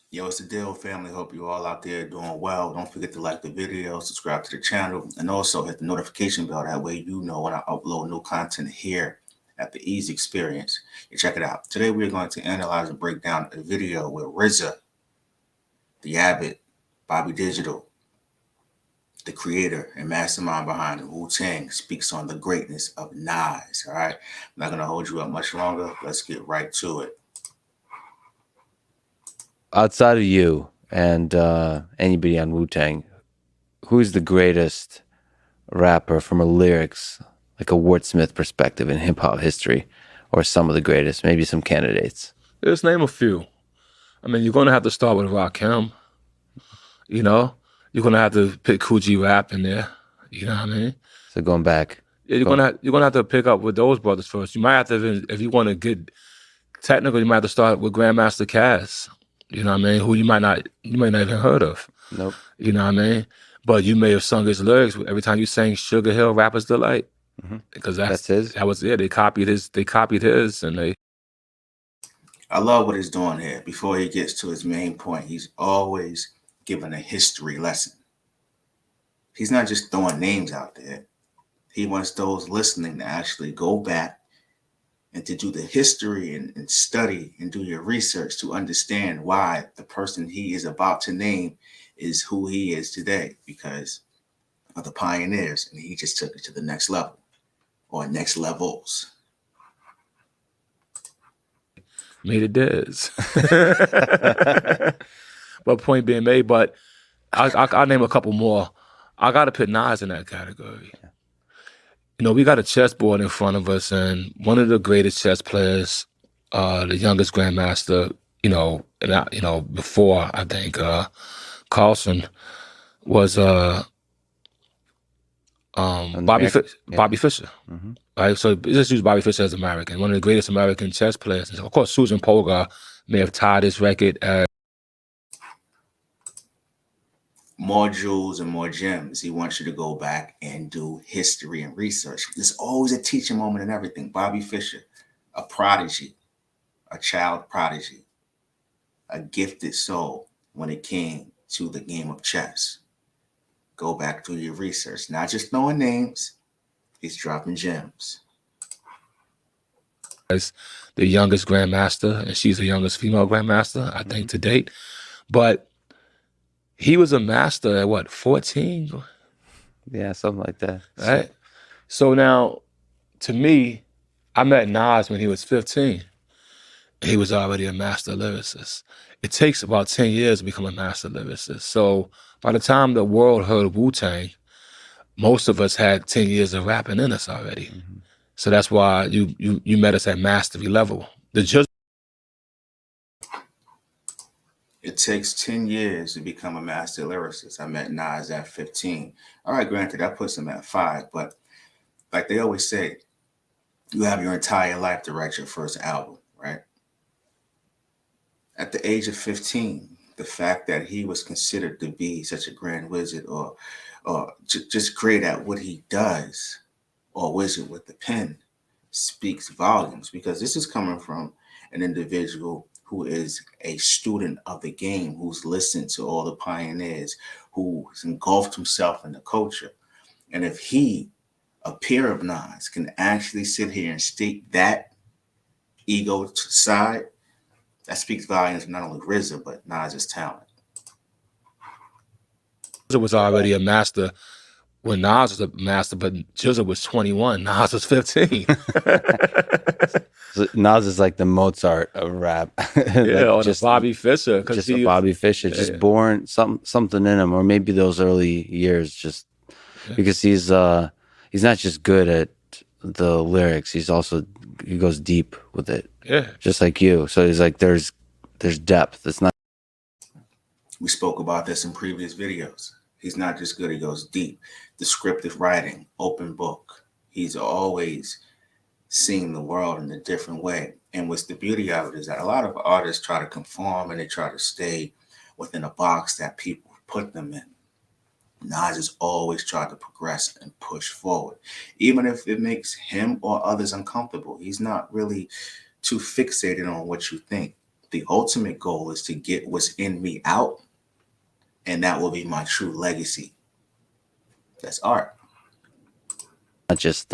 Yo, it's the deal, family. Hope you all out there doing well. Don't forget to like the video, subscribe to the channel, and also hit the notification bell. That way you know when I upload new content here at the Easy Experience. You check it out. Today we're going to analyze and break down a video with RZA, the Abbott, Bobby Digital, the creator and mastermind behind Wu-Tang, speaks on the greatness of Nas. All right, I'm not going to hold you up much longer. Let's get right to it. Outside of you and anybody on Wu-Tang, who's the greatest rapper from a lyrics, like a wordsmith perspective in hip hop history, or some of the greatest? Maybe some candidates. Let's name a few. I mean, you're gonna have to start with Rakim. You know, you're gonna have to pick Coogee Rap in there. You know what I mean? So going back, Yeah, you're gonna have to pick up with those brothers first. You might have to, if you want to get technical, you might have to start with Grandmaster Caz. You know what I mean? Who you might not even heard of. nope. You know what I mean? But you may have sung his lyrics every time you sang Sugar Hill Rapper's Delight. Because That's his. that was it. They copied his and they I love what he's doing here. Before he gets to his main point, he's always giving a history lesson. He's not just throwing names out there. He wants those listening to actually go back and to do the history and study and do your research to understand why the person he is about to name is who he is today because of the pioneers. And he just took it to the next level or next levels. made it theirs. But point being made, but I'll name a couple more. I got to put Nas in that category. You know, we got a chessboard in front of us, and one of the greatest chess players, the youngest grandmaster, before I think Carlson was Bobby Fischer. Right, so let's use Bobby Fischer as American, one of the greatest American chess players. And of course, Susan Polgar may have tied his record as More jewels and more gems. He wants you to go back and do history and research. There's always a teaching moment in everything. Bobby Fischer, a prodigy, a child prodigy, a gifted soul when it came to the game of chess. Go back to your research, not just knowing names. He's dropping gems. the youngest grandmaster, and she's the youngest female grandmaster, I think, to date. But he was a master at what, 14? Yeah, something like that. Right? So now, to me, I met Nas when he was 15. He was already a master lyricist. It takes about 10 years to become a master lyricist. So by the time the world heard Wu-Tang, most of us had 10 years of rapping in us already. So that's why you met us at mastery level. It takes 10 years to become a master lyricist. I met Nas at 15. All right, granted, that puts him at 5, but like they always say, you have your entire life to write your first album, right? At the age of 15, the fact that he was considered to be such a grand wizard or just great at what he does, or wizard with the pen, speaks volumes because this is coming from an individual who is a student of the game, who's listened to all the pioneers, who's engulfed himself in the culture. And if he, a peer of Nas, can actually sit here and state that ego side, that speaks volumes of not only RZA, but Nas's talent. RZA was already a master when Nas was a master, but RZA was 21. Nas was 15. So Nas is like the Mozart of rap. Yeah, or just Bobby Fischer. Just a Bobby Fischer, just born something in him, or maybe those early years, just because he's not just good at the lyrics. He goes deep with it. Yeah, just like you. So he's like, there's depth. It's not. We spoke about this in previous videos. He's not just good, he goes deep. Descriptive writing, open book. He's always seeing the world in a different way. And what's the beauty of it is that a lot of artists try to conform and they try to stay within a box that people put them in. Nas has always tried to progress and push forward, even if it makes him or others uncomfortable. He's not really too fixated on what you think. The ultimate goal is to get what's in me out, and that will be my true legacy. That's art. Not just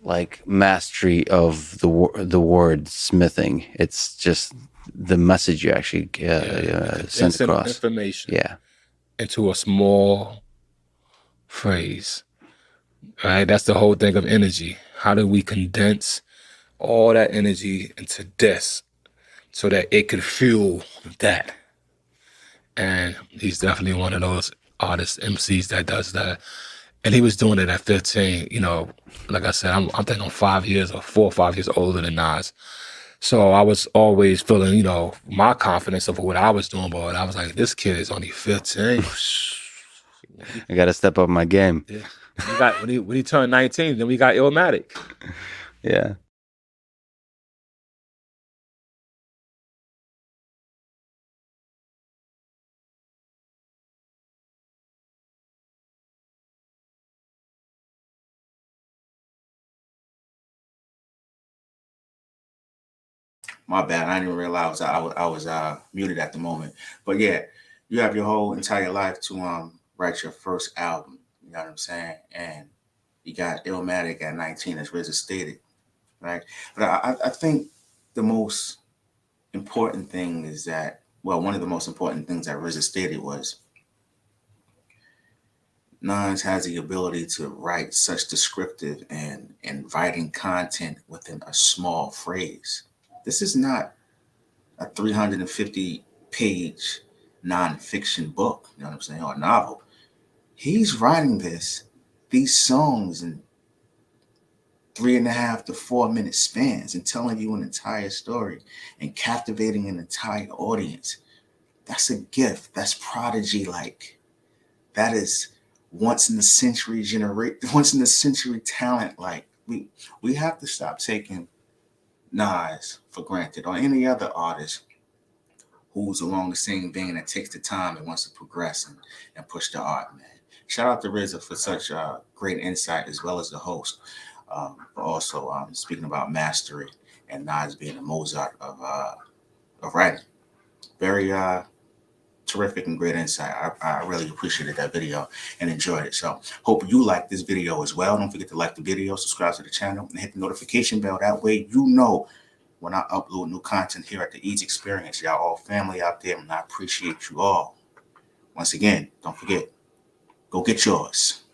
like mastery of the word smithing. It's just the message you actually send Condensing across. information Yeah. into a small phrase. Right? That's the whole thing of energy. How do we condense all that energy into this so that it could fuel that? And he's definitely one of those artists, MCs that does that. And he was doing it at 15. You know, like I said, I'm thinking I'm 5 years or 4 or 5 years older than Nas. So I was always feeling, you know, my confidence of what I was doing, but I was like, this kid is only 15. I got to step up my game. Yeah. When he turned 19, then we got Illmatic. Yeah. My bad. I didn't realize I was muted at the moment. But yeah, you have your whole entire life to write your first album. You know what I'm saying? And you got Illmatic at 19, as RZA stated, right? But I think the most important thing is that, well, one of the most important things that RZA stated was Nas has the ability to write such descriptive and inviting content within a small phrase. This is not a 350-page nonfiction book, you know what I'm saying, or novel. He's writing these songs in 3.5 to 4 minute spans and telling you an entire story and captivating an entire audience. That's a gift. That's prodigy like. That is once in a century talent. Like we have to stop taking Nas for granted or any other artist who's along the same vein that takes the time and wants to progress and push the art, man. Shout out to RZA for such great insight as well as the host. But also speaking about mastery and Nas being a Mozart of writing. Very terrific and great insight. I really appreciated that video and enjoyed it. So hope you like this video as well. Don't forget to like the video, subscribe to the channel, and hit the notification bell. That way you know when I upload new content here at the Ease Experience. Y'all all family out there, and I appreciate you all. Once again, don't forget, go get yours.